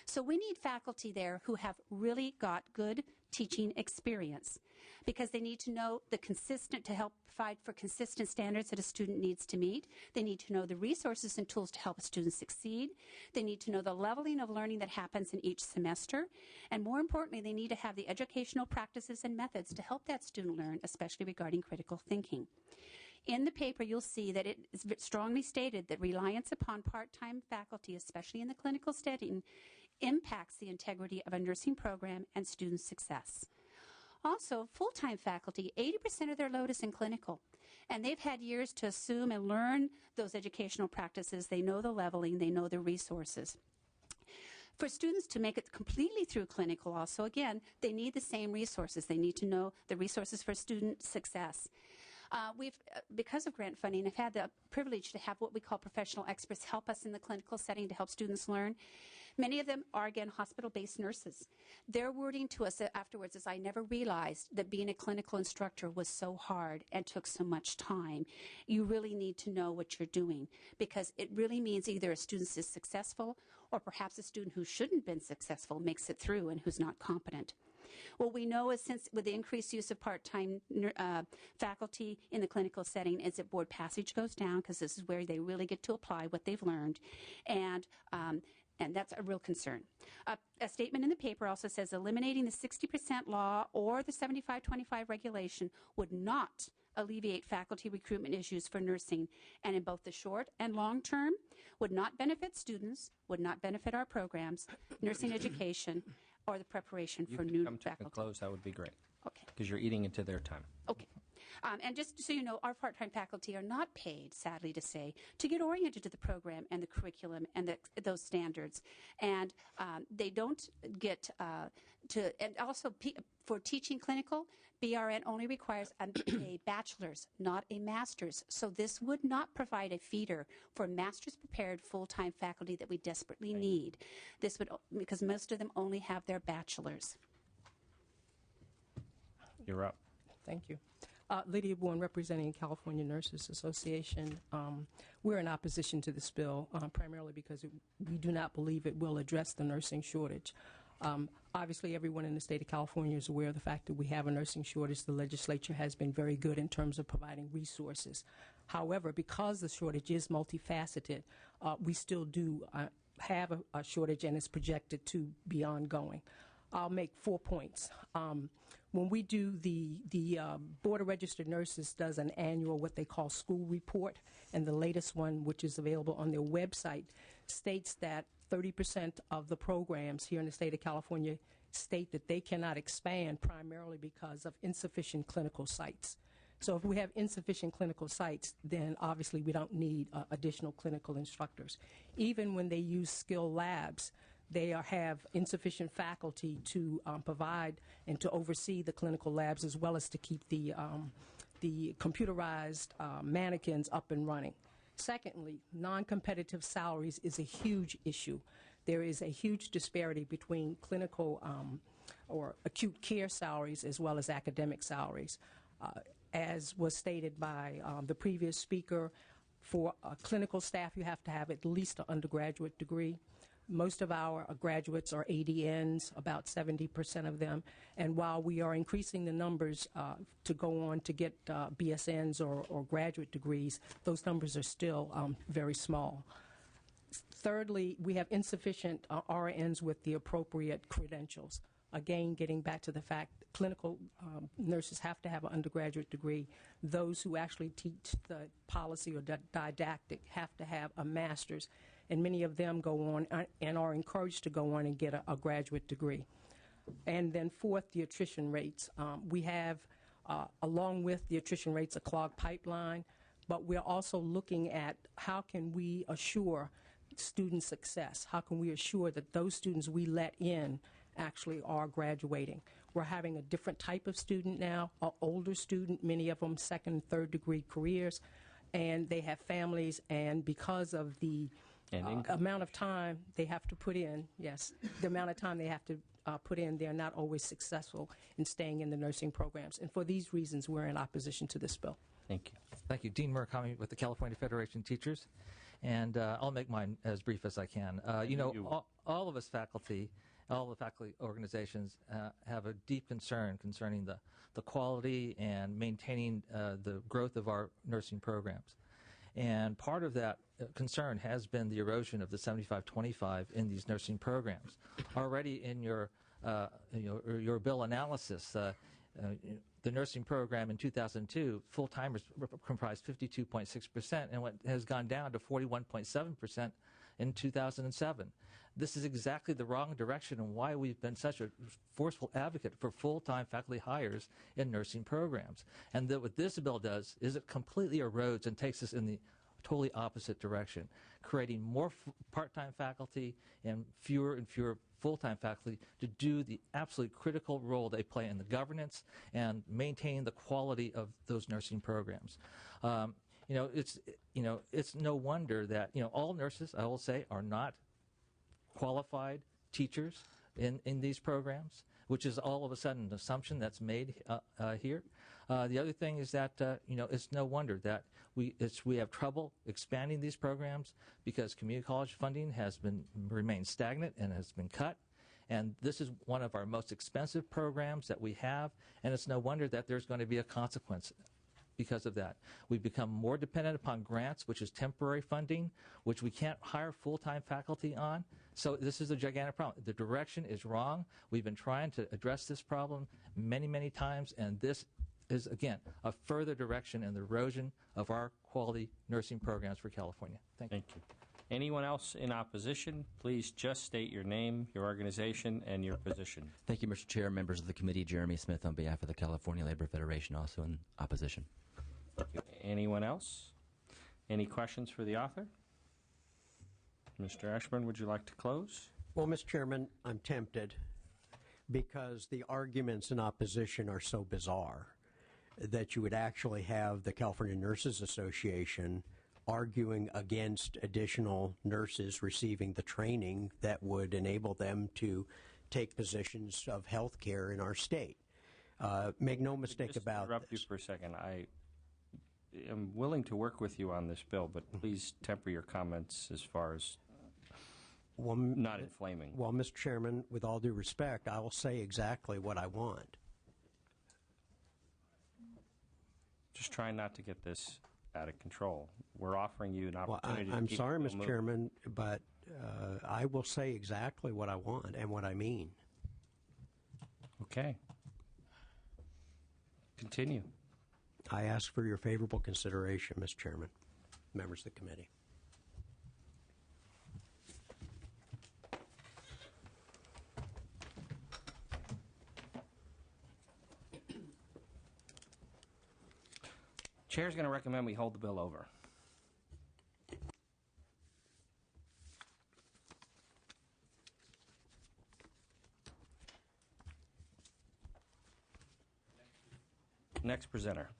So we need faculty there who have really got good teaching experience, because they need to know to help provide for consistent standards that a student needs to meet. They need to know the resources and tools to help a student succeed. They need to know the leveling of learning that happens in each semester. And more importantly, they need to have the educational practices and methods to help that student learn, especially regarding critical thinking. In the paper, you'll see that it is strongly stated that reliance upon part-time faculty, especially in the clinical setting, impacts the integrity of a nursing program and student success. Also, full-time faculty, 80% of their load is in clinical, and they've had years to assume and learn those educational practices. They know the leveling, they know the resources. For students to make it completely through clinical also, again, they need the same resources. They need to know the resources for student success. Because of grant funding, I've had the privilege to have what we call professional experts help us in the clinical setting to help students learn. Many of them are, again, hospital-based nurses. Their wording to us afterwards is, I never realized that being a clinical instructor was so hard and took so much time. You really need to know what you're doing, because it really means either a student is successful or perhaps a student who shouldn't have been successful makes it through and who's not competent. What we know is, since with the increased use of part-time faculty in the clinical setting, is that board passage goes down, because this is where they really get to apply what they've learned, and that's a real concern. A statement in the paper also says eliminating the 60% law or the 75-25 regulation would not alleviate faculty recruitment issues for nursing, and in both the short and long term would not benefit students, would not benefit our programs, nursing education, or the preparation for new come to faculty. a close, that would be great. Okay. Because you're eating into their time. Okay. And just so you know, our part-time faculty are not paid, sadly to say, to get oriented to the program and the curriculum and those standards. And they don't get and also for teaching clinical, BRN only requires a bachelor's, not a master's. So this would not provide a feeder for master's prepared full-time faculty that we desperately need. This would, because most of them only have their bachelor's. You're up. Thank you. Lydia Bourne, representing California Nurses Association. We're in opposition to this bill, primarily because we do not believe it will address the nursing shortage. Obviously, everyone in the state of California is aware of the fact that we have a nursing shortage. The legislature has been very good in terms of providing resources. However, because the shortage is multifaceted, we still do have a shortage, and it's projected to be ongoing. I'll make 4 points. When we do the Board of Registered Nurses does an annual what they call school report, and the latest one, which is available on their website, states that 30% of the programs here in the state of California state that they cannot expand primarily because of insufficient clinical sites. So if we have insufficient clinical sites, then obviously we don't need additional clinical instructors. Even when they use skilled labs, they have insufficient faculty to provide and to oversee the clinical labs, as well as to keep the computerized mannequins up and running. Secondly, non-competitive salaries is a huge issue. There is a huge disparity between clinical or acute care salaries as well as academic salaries. As was stated by the previous speaker, for clinical staff, you have to have at least an undergraduate degree. Most of our graduates are ADNs, about 70% of them. And while we are increasing the numbers to go on to get BSNs or graduate degrees, those numbers are still very small. Thirdly, we have insufficient RNs with the appropriate credentials. Again, getting back to the fact clinical nurses have to have an undergraduate degree. Those who actually teach the policy or didactic have to have a master's, and many of them go on and are encouraged to go on and get a graduate degree. And then fourth, the attrition rates. We have, along with the attrition rates, a clogged pipeline, but we're also looking at how can we assure student success? How can we assure that those students we let in actually are graduating? We're having a different type of student now, an older student, many of them second, third degree careers, and they have families, and because of the amount of time they have to put in, the amount of time they have to put in, they're not always successful in staying in the nursing programs. And for these reasons, we're in opposition to this bill. Thank you. Thank you. Dean Murakami with the California Federation of Teachers. And I'll make mine as brief as I can. All of us faculty, all the faculty organizations have a deep concern concerning the quality and maintaining the growth of our nursing programs. And part of that concern has been the erosion of the 75-25 in these nursing programs. Already in your bill analysis, the nursing program in 2002, full-timers comprised 52.6% and has gone down to 41.7% in 2007. This is exactly the wrong direction and why we've been such a forceful advocate for full-time faculty hires in nursing programs. And what this bill does is it completely erodes and takes us in the totally opposite direction, creating more part-time faculty and fewer full-time faculty to do the absolutely critical role they play in the governance and maintain the quality of those nursing programs. It's no wonder that all nurses, I will say, are not qualified teachers in these programs, which is all of a sudden an assumption that's made here. The other thing is that it's no wonder that we have trouble expanding these programs because community college funding has remained stagnant and has been cut. And this is one of our most expensive programs that we have, and it's no wonder that there's going to be a consequence because of that. We've become more dependent upon grants, which is temporary funding, which we can't hire full-time faculty on. So this is a gigantic problem. The direction is wrong. We've been trying to address this problem many, many times, and this is, again, a further direction in the erosion of our quality nursing programs for California. Thank you. Anyone else in opposition, please just state your name, your organization, and your position. Thank you, Mr. Chair, members of the committee. Jeremy Smith on behalf of the California Labor Federation, also in opposition. Anyone else? Any questions for the author? Mr. Ashburn, would you like to close? Well, Mr. Chairman, I'm tempted because the arguments in opposition are so bizarre that you would actually have the California Nurses Association arguing against additional nurses receiving the training that would enable them to take positions of health care in our state. Make no mistake about interrupt you for a second. I am willing to work with you on this bill, but please temper your comments as far as not inflaming. Well, Mr. Chairman, with all due respect, I will say exactly what I want. Just trying not to get this out of control. We're offering you an opportunity. I'm sorry, Mr. Chairman, but I will say exactly what I want and what I mean. Okay. Continue. I ask for your favorable consideration, Mr. Chairman, members of the committee. Chair's going to recommend we hold the bill over. Next presenter.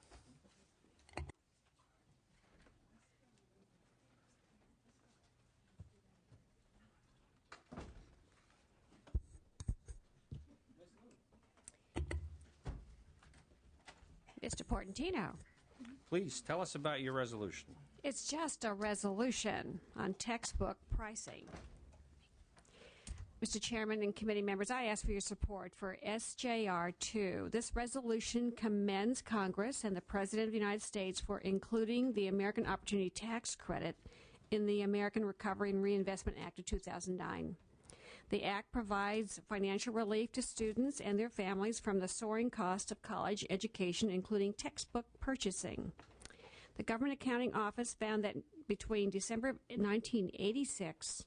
Mr. Portantino. Please tell us about your resolution. It's just a resolution on textbook pricing. Mr. Chairman and committee members, I ask for your support for SJR 2. This resolution commends Congress and the President of the United States for including the American Opportunity Tax Credit in the American Recovery and Reinvestment Act of 2009. The act provides financial relief to students and their families from the soaring cost of college education, including textbook purchasing. The Government Accounting Office found that between December 1986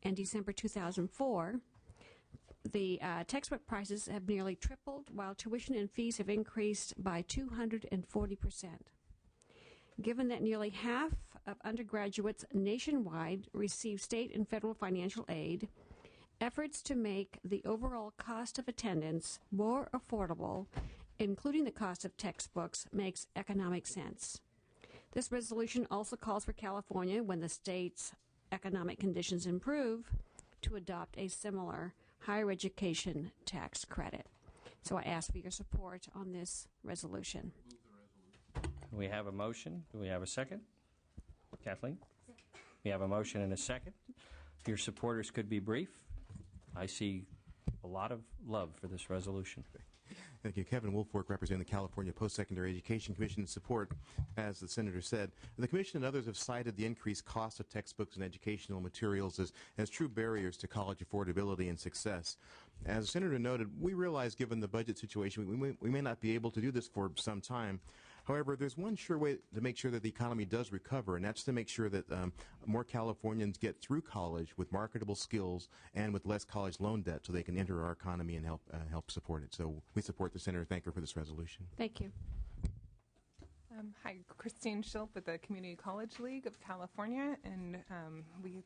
and December 2004, the textbook prices have nearly tripled, while tuition and fees have increased by 240%. Given that nearly half of undergraduates nationwide receive state and federal financial aid, efforts to make the overall cost of attendance more affordable, including the cost of textbooks, makes economic sense. This resolution also calls for California, when the state's economic conditions improve, to adopt a similar higher education tax credit. So I ask for your support on this resolution. We have a motion. Do we have a second? Kathleen? We have a motion and a second. Your supporters could be brief. I see a lot of love for this resolution. Thank you. Kevin Wolfork, representing the California Post-Secondary Education Commission, in support, as the Senator said. The Commission and others have cited the increased cost of textbooks and educational materials as true barriers to college affordability and success. As the Senator noted, we realize, given the budget situation, we may not be able to do this for some time. However, there's one sure way to make sure that the economy does recover, and that's to make sure that more Californians get through college with marketable skills and with less college loan debt, so they can enter our economy and help support it. So we support the Senator. Thank her for this resolution. Thank you. Hi, Christine Schilp with the Community College League of California, and we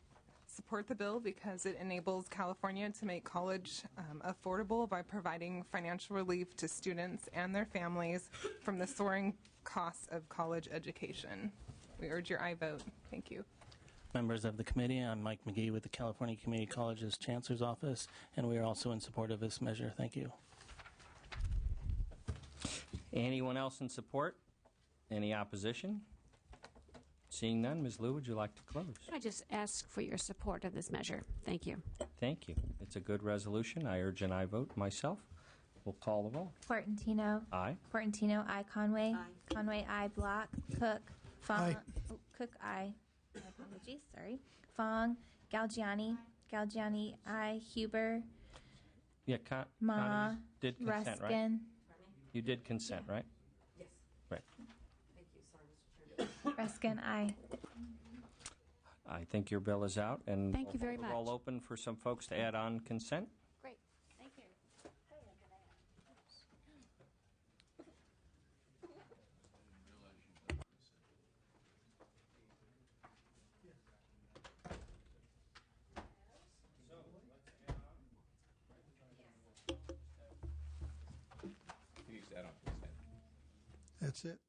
support the bill because it enables California to make college affordable by providing financial relief to students and their families from the soaring costs of college education. We urge your aye vote. Thank you. Members of the committee, I'm Mike McGee with the California Community College's Chancellor's Office, and we are also in support of this measure. Thank you. Anyone else in support? Any opposition? Seeing none, Ms. Liu, would you like to close? I just ask for your support of this measure. Thank you. Thank you. It's a good resolution. I urge an aye vote myself. We'll call the roll. Portantino. Aye. Portantino, aye. Conway. Aye. Conway, aye. Block. Cook. Fong. Aye. Cook, aye. My apologies. Sorry. Fong. Galgiani. Galgiani, aye. Huber. Yeah, Ma. did consent, right? Ruskin. You did consent, right? Yes. Right. Thank you. Sorry, Mr. Chairman. Ruskin, aye. I think your bill is out, and Thank you very we'll roll much. open for some folks to add on consent. Great. Thank you. Please add on consent. That's it.